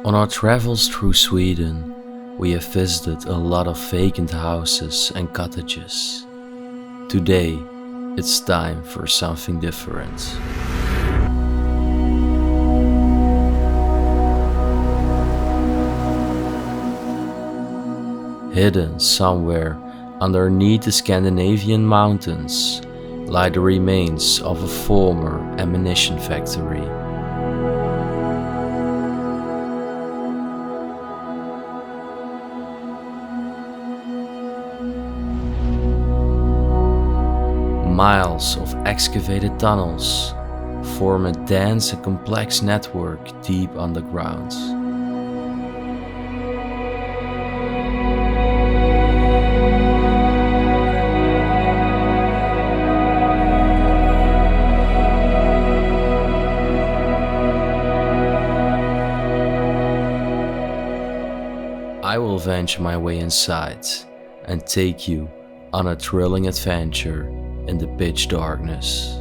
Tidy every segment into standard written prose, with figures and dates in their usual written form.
On our travels through Sweden, we have visited a lot of vacant houses and cottages. Today, it's time for something different. Hidden somewhere underneath the Scandinavian mountains lie the remains of a former ammunition factory. Miles of excavated tunnels form a dense and complex network deep underground. I will venture my way inside and take you on a thrilling adventure in the pitch darkness.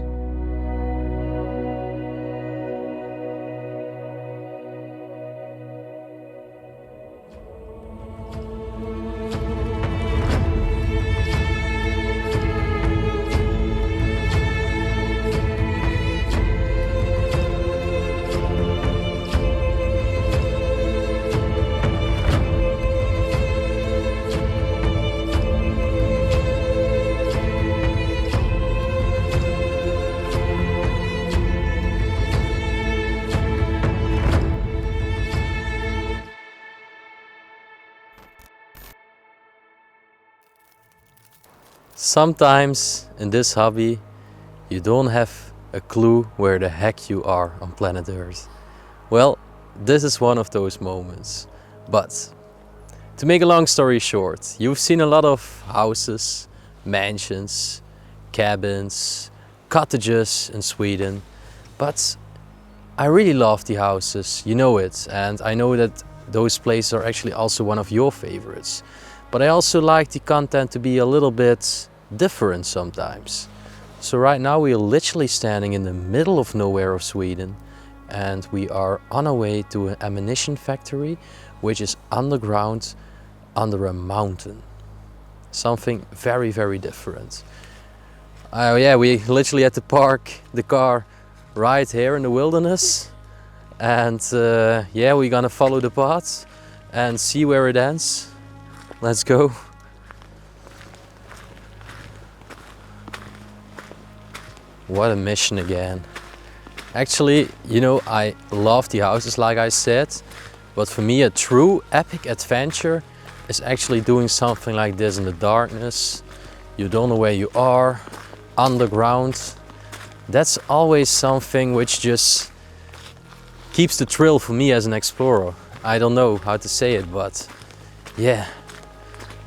Sometimes in this hobby you don't have a clue where the heck you are on planet Earth. Well, this is one of those moments. But to make a long story short, you've seen a lot of houses, mansions, cabins, cottages in Sweden. But I really love the houses, you know it, and I know that those places are actually also one of your favorites. But I also like the content to be a little bit different sometimes. So right now we are literally standing in the middle of nowhere of Sweden, and we are on our way to an ammunition factory which is underground under a mountain. Something very, very different. Yeah, we literally had to park the car right here in the wilderness, and yeah, we're gonna follow the path and see where it ends. Let's go. What a mission again. Actually, you know, I love the houses like I said, but for me a true epic adventure is actually doing something like this in the darkness. You don't know where you are, underground. That's always something which just keeps the thrill for me as an explorer. I don't know how to say it, but yeah,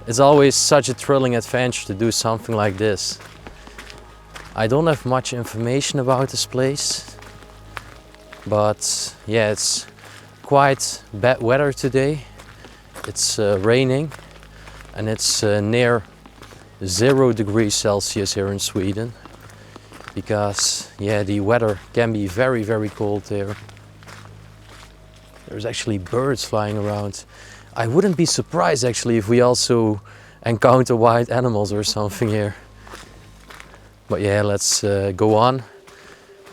it's always such a thrilling adventure to do something like this. I don't have much information about this place, but yeah, it's quite bad weather today. It's raining, and it's near 0 degrees Celsius here in Sweden, because yeah, the weather can be very, very cold here. There's actually birds flying around. I wouldn't be surprised actually if we also encounter wild animals or something here. But yeah, let's go on,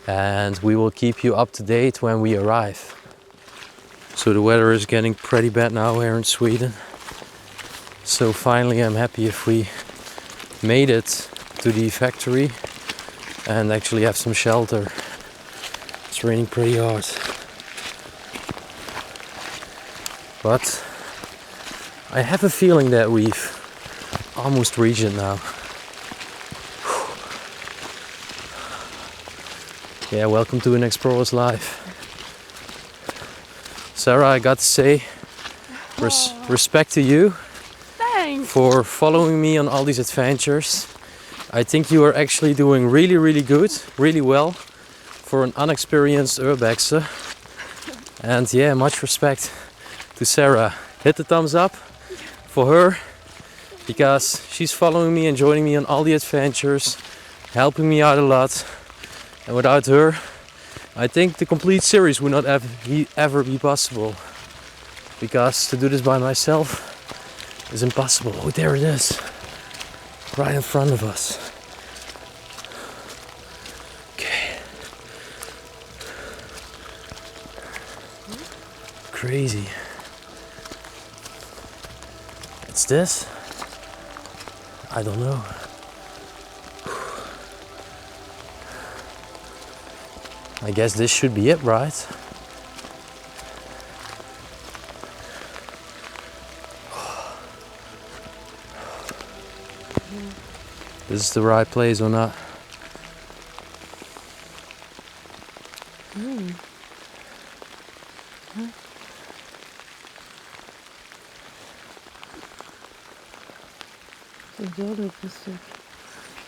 and we will keep you up to date when we arrive. So the weather is getting pretty bad now here in Sweden. So finally I'm happy if we made it to the factory and actually have some shelter. It's raining pretty hard. But I have a feeling that we've almost reached it now. Yeah, welcome to an explorer's life. Sarah, I got to say, respect to you. Thanks. For following me on all these adventures. I think you are actually doing really, really good, really well for an unexperienced urbexer. And yeah, much respect to Sarah. Hit the thumbs up for her, because she's following me and joining me on all the adventures, helping me out a lot. And without her, I think the complete series would not ever be possible. because to do this by myself is impossible. Oh, there it is, right in front of us. Okay. Crazy. It's this? I don't know. I guess this should be it, right? This is the right place or not?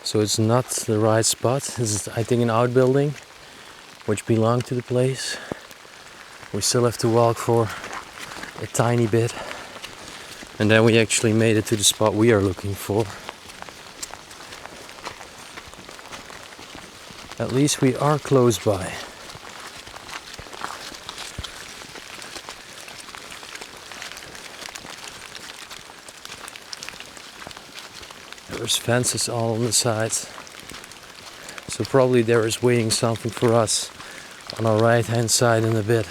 So it's not the right spot. This is, I think, an outbuilding which belonged to the place. We still have to walk for a tiny bit, and then we actually made it to the spot we are looking for. At least we are close by. There's fences all on the sides, so probably there is waiting something for us on our right hand side in a bit.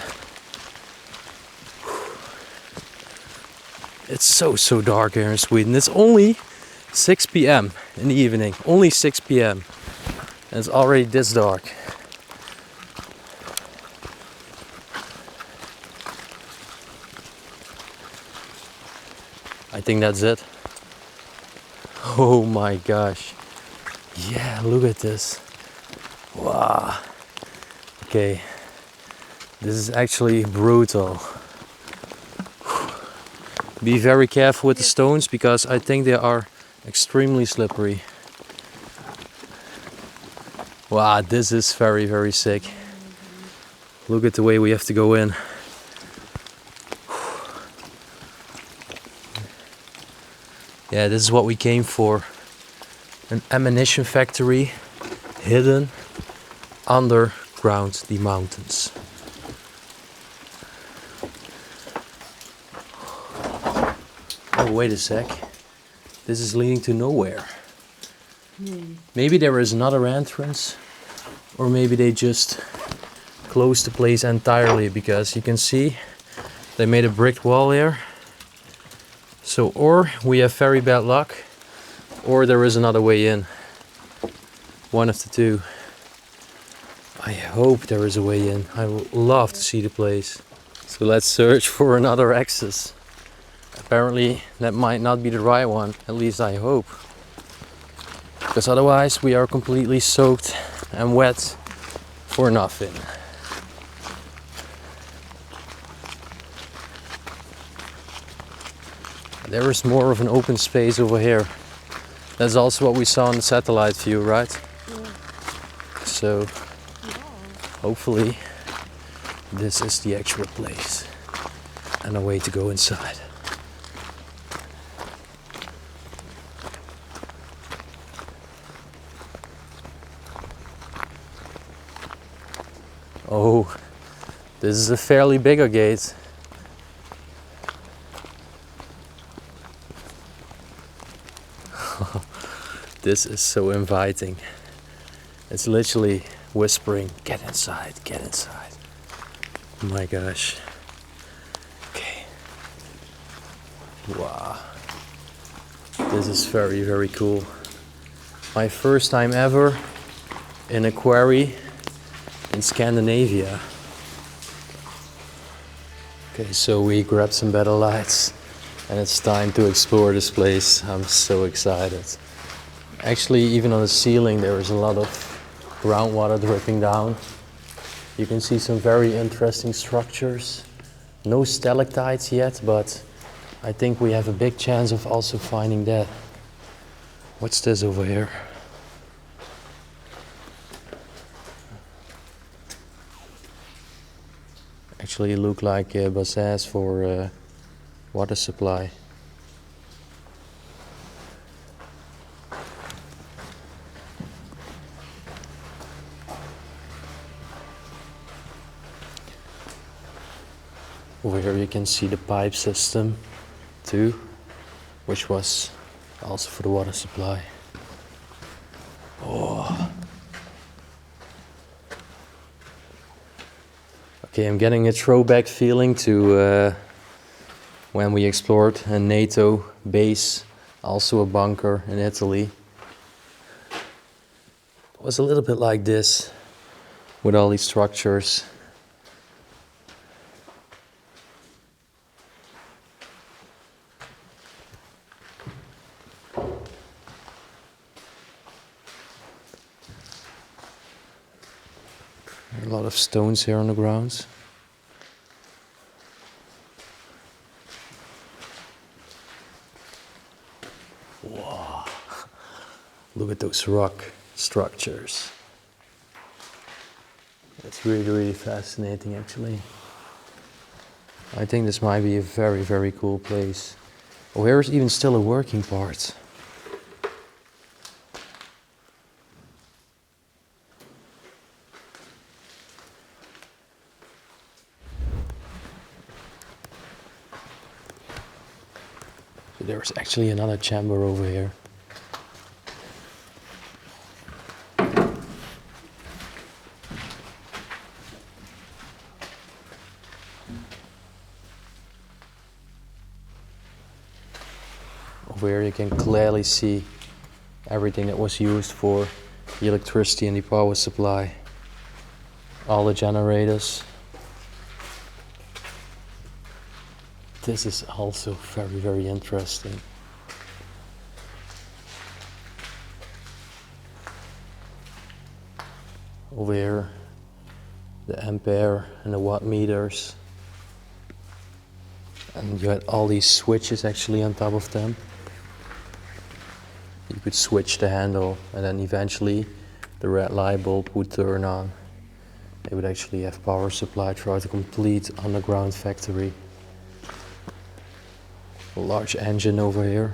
It's so dark here in Sweden. It's only 6 p.m. in the evening, only 6 p.m. and it's already this dark. I think that's it. Oh my gosh. Yeah, look at this. Wow. Okay. This is actually brutal. Be very careful with the stones because I think they are extremely slippery. Wow, this is very sick. Look at the way we have to go in. Yeah, this is what we came for. An ammunition factory hidden underground the mountains. Oh, wait a sec. This is leading to nowhere. Maybe there is another entrance, or maybe they just closed the place entirely, because you can see they made a brick wall here. So, or we have very bad luck, or there is another way in. One of the two. I hope there is a way in. I would love to see the place. So let's search for another access. Apparently that might not be the right one, at least I hope. Because otherwise we are completely soaked and wet for nothing. There is more of an open space over here. That's also what we saw in the satellite view, right? Yeah. So hopefully this is the actual place and a way to go inside. Oh, this is a fairly bigger gate. This is so inviting. It's literally whispering, get inside, get inside. Oh my gosh. Okay. Wow. This is very cool. My first time ever in a quarry in Scandinavia. Okay, so we grabbed some better lights and it's time to explore this place. I'm so excited. Actually, even on the ceiling there is a lot of groundwater dripping down. You can see some very interesting structures. No stalactites yet, but I think we have a big chance of also finding that. What's this over here? Actually look like bassins for water supply. Over here you can see the pipe system too, which was also for the water supply. Oh. Okay, I'm getting a throwback feeling to when we explored a NATO base, also a bunker in Italy. It was a little bit like this, with all these structures. A lot of stones here on the ground. Wow. Look at those rock structures. It's really, really fascinating actually. I think this might be a very, very cool place. Oh, here's even still a working part. There's actually another chamber over here. Over here you can clearly see everything that was used for the electricity and the power supply. All the generators. This is also very, very interesting. Over here, the ampere and the watt meters. And you had all these switches actually on top of them. You could switch the handle and then eventually the red light bulb would turn on. They would actually have power supply throughout the complete underground factory. A large engine over here.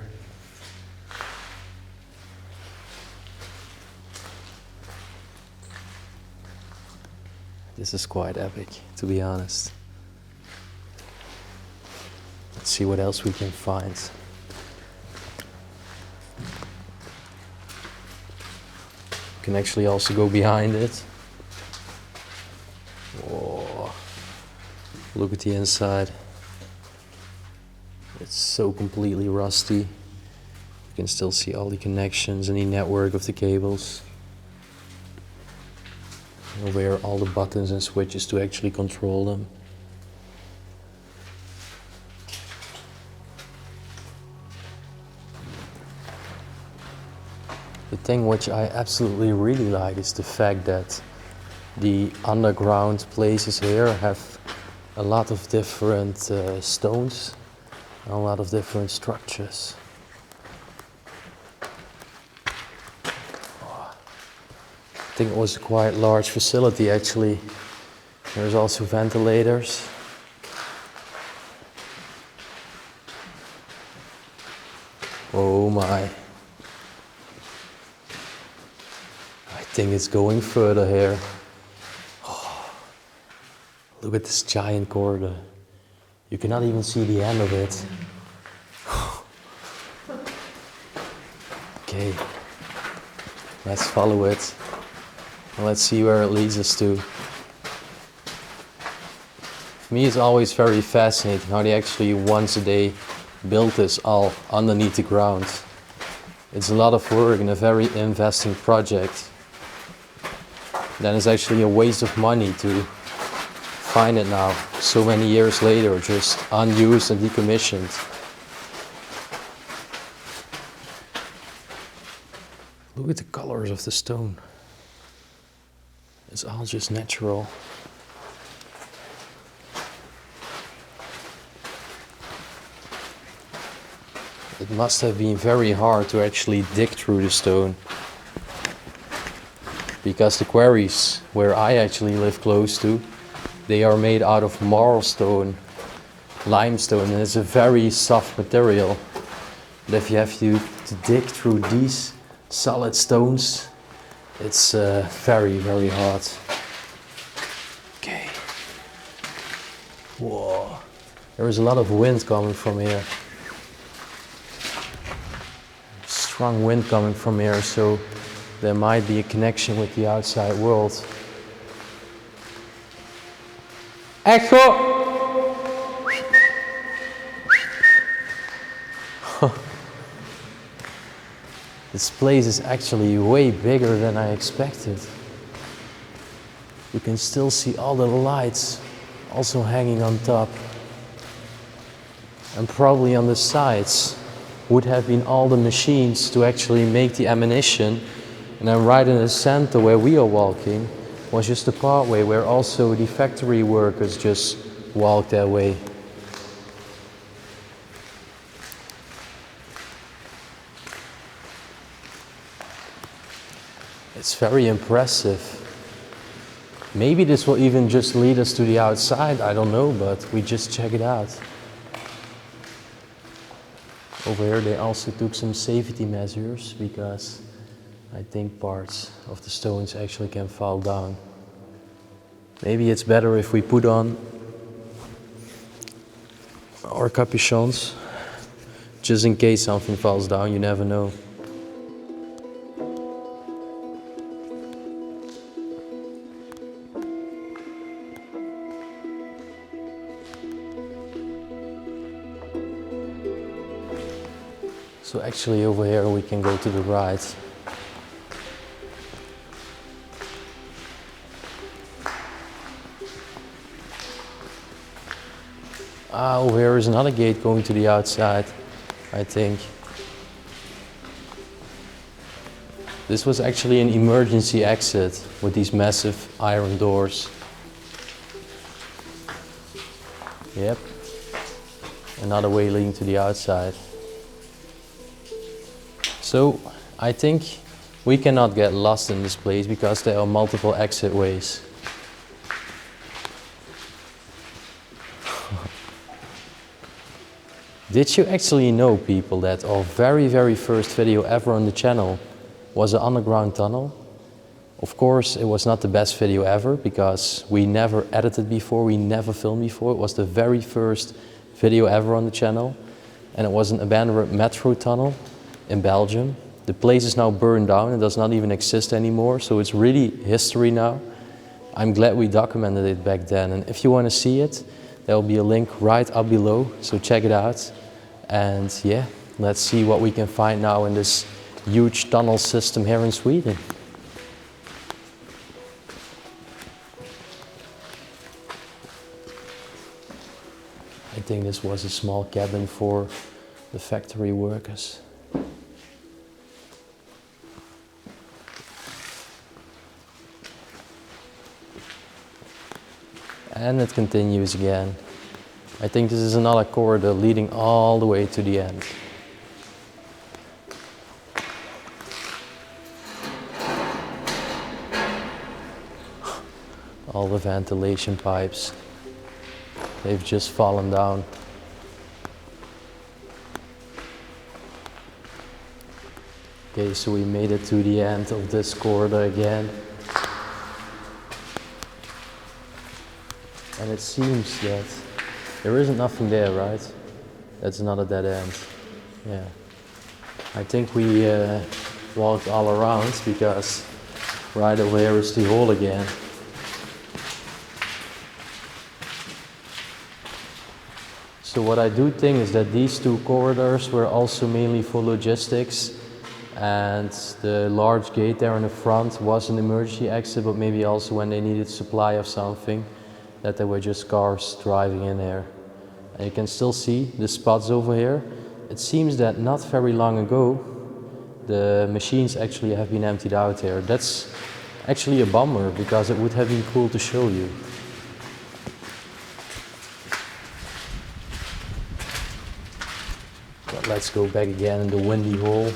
This is quite epic, to be honest. Let's see what else we can find. You can actually also go behind it. Oh, look at the inside. It's so completely rusty. You can still see all the connections and the network of the cables. Over here, all the buttons and switches to actually control them. The thing which I absolutely really like is the fact that the underground places here have a lot of different stones. A lot of different structures. I think it was a quite large facility actually. There's also ventilators. Oh my. I think it's going further here. Oh, look at this giant corridor. You cannot even see the end of it. Okay, let's follow it and let's see where it leads us to. For me, it's always very fascinating how they actually once a day built this all underneath the ground. It's a lot of work and a very investing project. Then it's actually a waste of money to find it now, so many years later, just unused and decommissioned. Look at the colors of the stone. It's all just natural. It must have been very hard to actually dig through the stone, because the quarries where I actually live close to, they are made out of marlstone, limestone, and it's a very soft material. But if you have to dig through these solid stones, it's very, very hard. Okay. Whoa. There is a lot of wind coming from here. Strong wind coming from here, so there might be a connection with the outside world. Echo! This place is actually way bigger than I expected. You can still see all the lights also hanging on top. And probably on the sides would have been all the machines to actually make the ammunition. And then right in the center where we are walking was just the pathway where also the factory workers just walk their way. It's very impressive. Maybe this will even just lead us to the outside, I don't know, but we just check it out. Over here they also took some safety measures because I think parts of the stones actually can fall down. Maybe it's better if we put on our capuchons, just in case something falls down, you never know. So actually over here we can go to the right. Over here is another gate going to the outside, I think. This was actually an emergency exit with these massive iron doors. Yep. Another way leading to the outside. So I think we cannot get lost in this place because there are multiple exit ways. Did you actually know, people, that our very first video ever on the channel was an underground tunnel? Of course, it was not the best video ever because we never edited before, we never filmed before. It was the very first video ever on the channel, and it was an abandoned metro tunnel in Belgium. The place is now burned down, it does not even exist anymore, so it's really history now. I'm glad we documented it back then, and if you want to see it, there will be a link right up below, so check it out. And yeah, let's see what we can find now in this huge tunnel system here in Sweden. I think this was a small cabin for the factory workers. And it continues again. I think this is another corridor leading all the way to the end. All the ventilation pipes, they've just fallen down. Okay, so we made it to the end of this corridor again. And it seems that there isn't nothing there, right? That's another dead end. Yeah. I think we walked all around because right over here is the hall again. So what I do think is that these two corridors were also mainly for logistics, and the large gate there in the front was an emergency exit, but maybe also when they needed supply of something, that there were just cars driving in there. And you can still see the spots over here. It seems that not very long ago the machines actually have been emptied out here. That's actually a bummer because it would have been cool to show you. But let's go back again in the windy hall.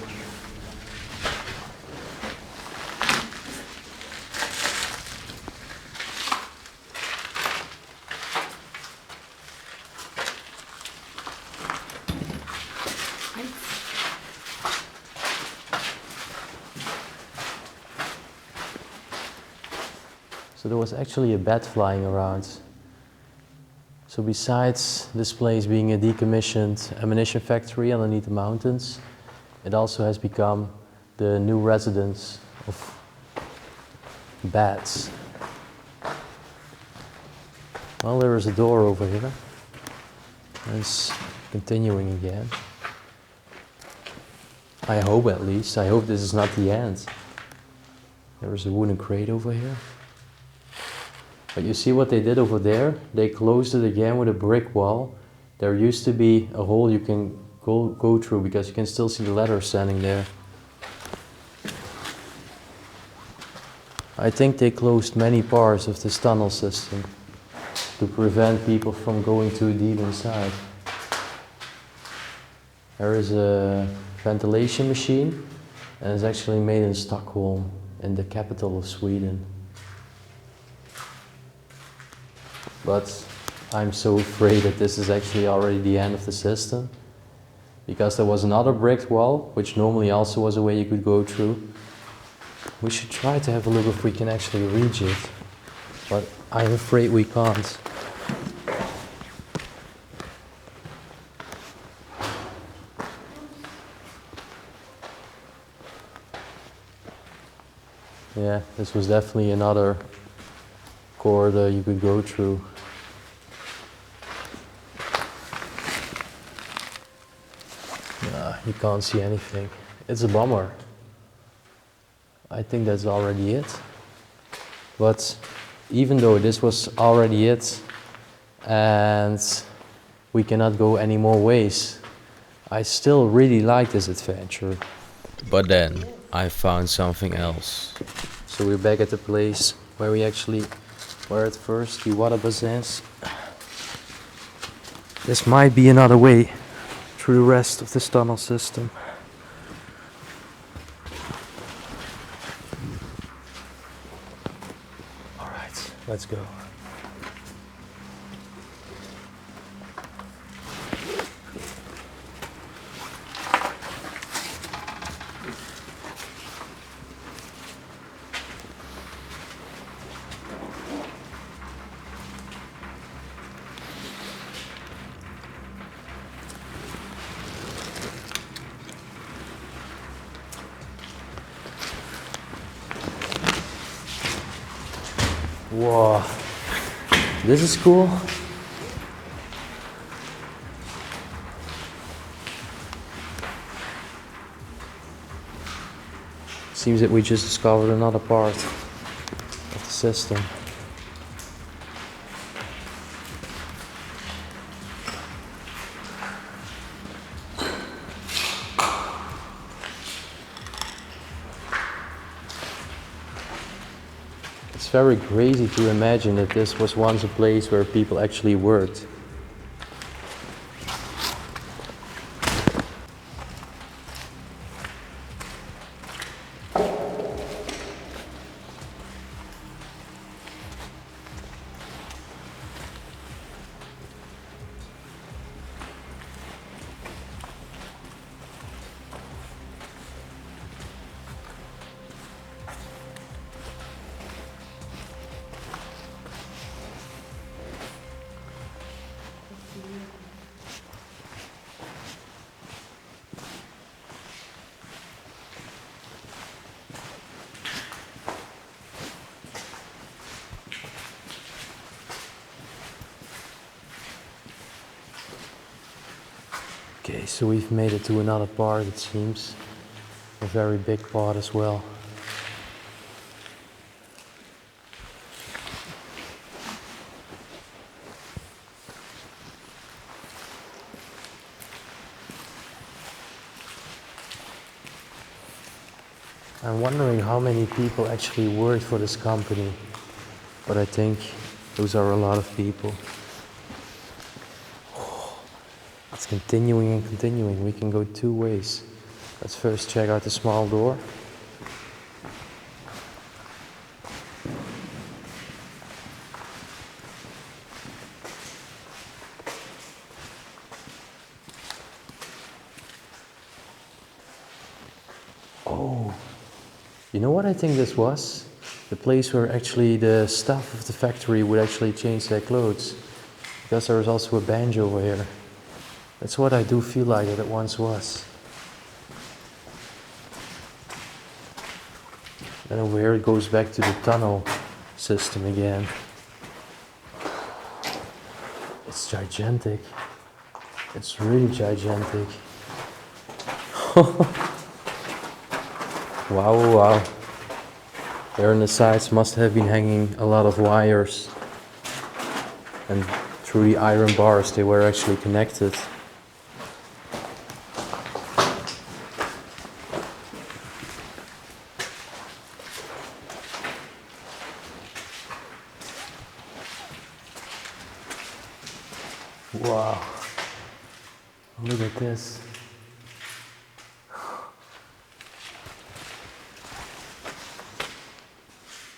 So there was actually a bat flying around. So besides this place being a decommissioned ammunition factory underneath the mountains, it also has become the new residence of bats. Well, there is a door over here. It's continuing again. I hope, at least. I hope this is not the end. There is a wooden crate over here. But you see what they did over there? They closed it again with a brick wall. There used to be a hole you can go through because you can still see the ladder standing there. I think they closed many parts of this tunnel system to prevent people from going too deep inside. There is a ventilation machine, and it's actually made in Stockholm, in the capital of Sweden. But I'm so afraid that this is actually already the end of the system, because there was another brick wall, which normally also was a way you could go through. We should try to have a look if we can actually reach it, but I'm afraid we can't. Yeah, this was definitely another corridor you could go through. You can't see anything. It's a bummer. I think that's already it. But even though this was already it and we cannot go any more ways, I still really like this adventure. But then I found something else. So we're back at the place where we actually were at first, 𝗦𝘁cie𝗿𝗆. This might be another way through the rest of this tunnel system. Alright, let's go. Whoa, this is cool. Seems that we just discovered another part of the system. It's very crazy to imagine that this was once a place where people actually worked. Okay, so we've made it to another part, it seems. A very big part as well. I'm wondering how many people actually work for this company, but I think those are a lot of people. It's continuing and continuing. We can go two ways. Let's first check out the small door. Oh, you know what I think this was? The place where actually the staff of the factory would actually change their clothes. because there's also a bench over here. That's what I do feel like that it once was. And over here it goes back to the tunnel system again. It's gigantic. It's really gigantic. Wow, wow. There on the sides must have been hanging a lot of wires. And through the iron bars they were actually connected. Wow. Look at this.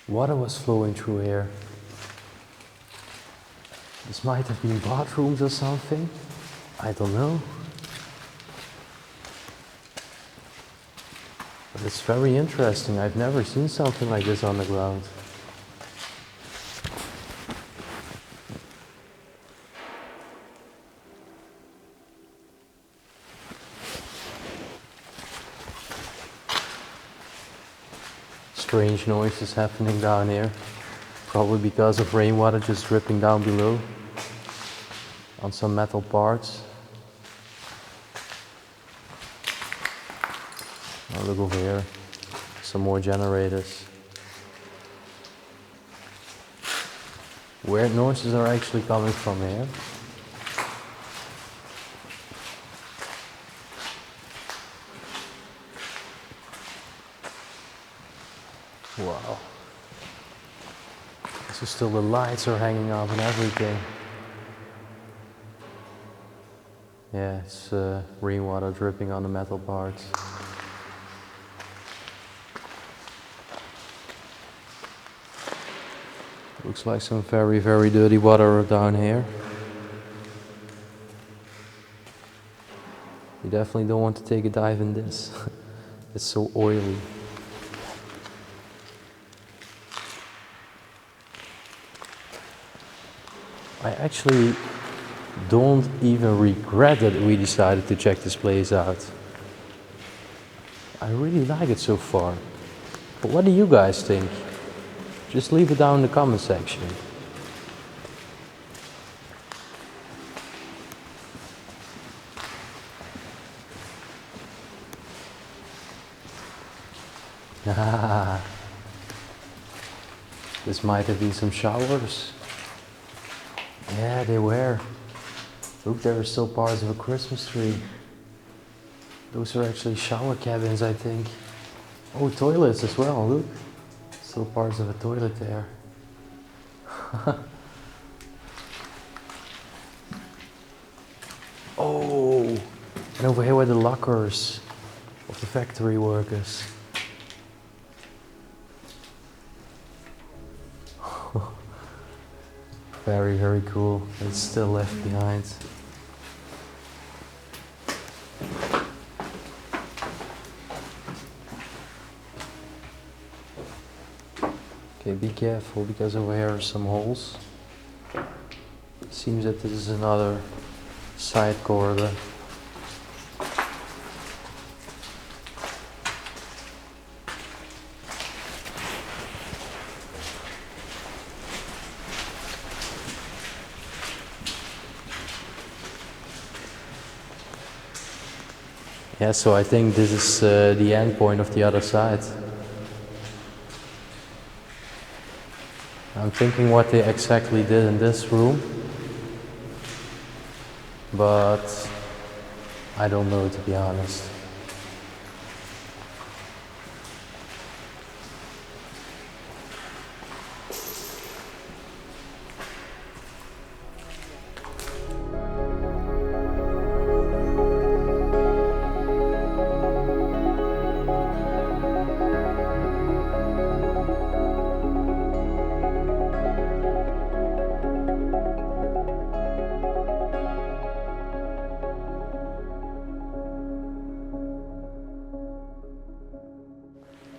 Water was flowing through here. This might have been bathrooms or something. I don't know. But it's very interesting. I've never seen something like this on the ground. Strange noises happening down here. Probably because of rainwater just dripping down below on some metal parts. Oh, look over here. Some more generators. Weird noises are actually coming from here. Wow. So still the lights are hanging up and everything. Yeah, it's rainwater dripping on the metal parts. Looks like some very, very dirty water down here. You definitely don't want to take a dive in this. It's so oily. I actually don't even regret that we decided to check this place out. I really like it so far. But what do you guys think? Just leave it down in the comment section. This might have been some showers. Yeah, they were. Look, there are still parts of a Christmas tree. Those are actually shower cabins, I think. Oh, toilets as well, look. Still parts of a toilet there. Oh, and over here were the lockers of the factory workers. Very, very cool. It's still left behind. Okay, be careful because over here are some holes. Seems that this is another side corridor. Yeah, so I think this is the end point of the other side. I'm thinking what they exactly did in this room, but I don't know, to be honest.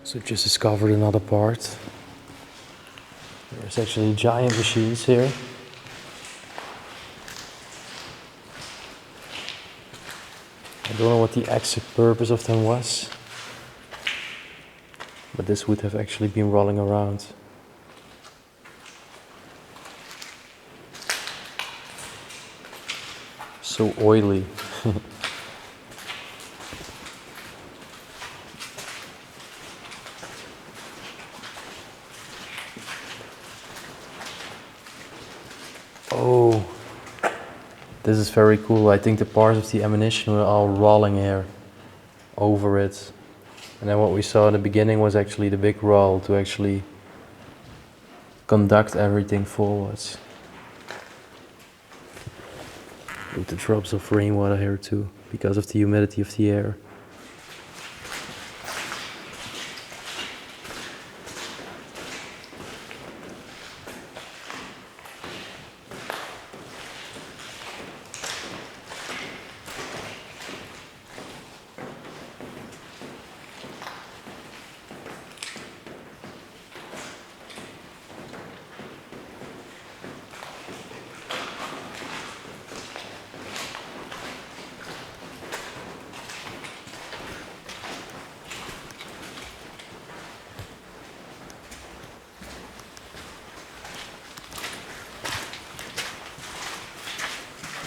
So just discovered another part. There's actually giant machines here. don't know what the exact purpose of them was, but this would have actually been rolling around. So oily. Oh, this is very cool. I think the parts of the ammunition were all rolling here over it. And then what we saw in the beginning was actually the big roll to actually conduct everything forwards. With the drops of rainwater here too, because of the humidity of the air.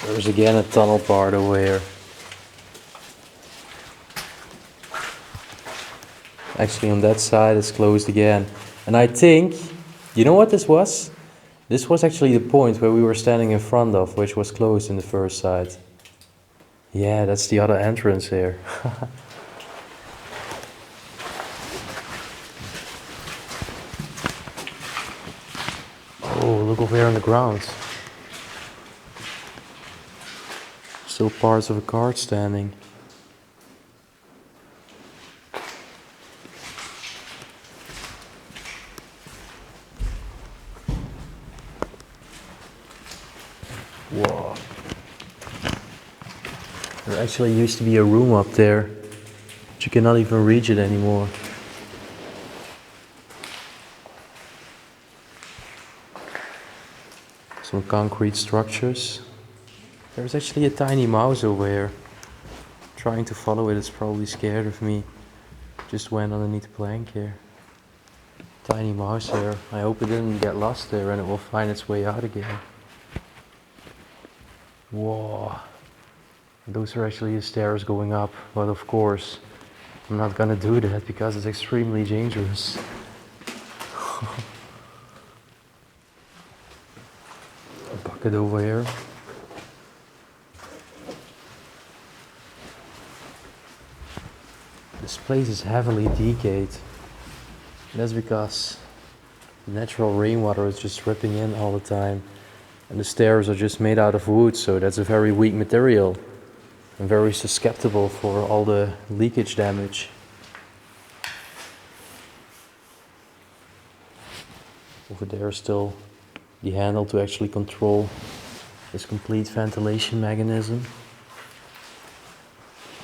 There's again a tunnel part over here. Actually on that side it's closed again. And I think, you know what this was? This was actually the point where we were standing in front of, which was closed in the first side. Yeah, that's the other entrance here. Oh, look over here on the ground. Still parts of a cart standing. Whoa. There actually used to be a room up there, but you cannot even reach it anymore. Some concrete structures. There's actually a tiny mouse over here. Trying to follow it, it's probably scared of me. Just went underneath the plank here. Tiny mouse here. I hope it didn't get lost there and it will find its way out again. Whoa. Those are actually the stairs going up, but of course I'm not gonna do that because it's extremely dangerous. A bucket over here. This place is heavily decayed. That's because natural rainwater is just dripping in all the time. And the stairs are just made out of wood, so that's a very weak material. And very susceptible for all the leakage damage. Over there is still the handle to actually control this complete ventilation mechanism.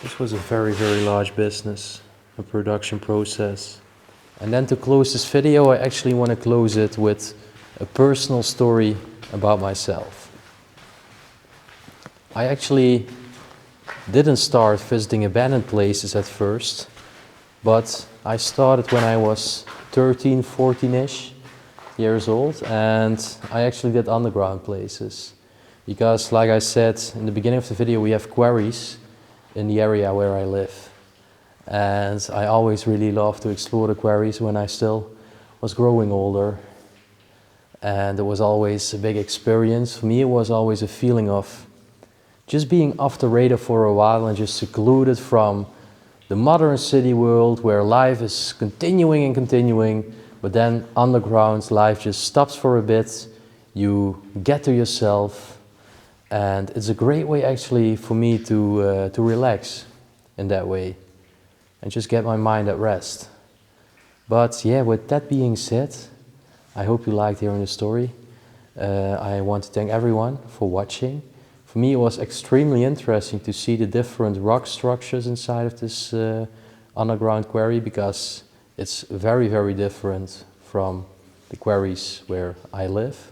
This was a very, very large business, a production process. And then to close this video, I actually want to close it with a personal story about myself. I actually didn't start visiting abandoned places at first, but I started when I was 13, 14-ish years old, and I actually did underground places. Because like I said in the beginning of the video, we have quarries in the area where I live. And I always really loved to explore the quarries when I still was growing older. And it was always a big experience. For me, it was always a feeling of just being off the radar for a while and just secluded from the modern city world where life is continuing and continuing, but then underground life just stops for a bit. You get to yourself. And it's a great way actually for me to relax in that way and just get my mind at rest. But yeah, with that being said, I hope you liked hearing the story. I want to thank everyone for watching. For me it was extremely interesting to see the different rock structures inside of this underground quarry, because it's very, very different from the quarries where I live.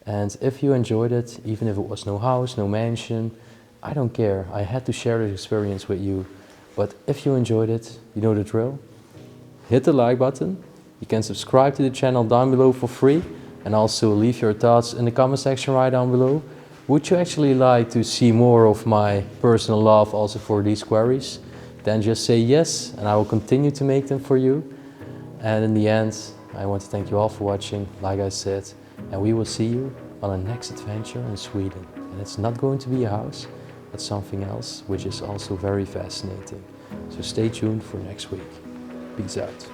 And if you enjoyed it, even if it was no house, no mansion, I don't care, I had to share this experience with you. But if you enjoyed it, you know the drill. Hit the like button. You can subscribe to the channel down below for free, and also leave your thoughts in the comment section right down below. Would you actually like to see more of my personal love also for these quarries? Then just say yes, and I will continue to make them for you. And in the end, I want to thank you all for watching, like I said, and we will see you on our next adventure in Sweden. And it's not going to be a house, but something else, which is also very fascinating. So stay tuned for next week. Peace out.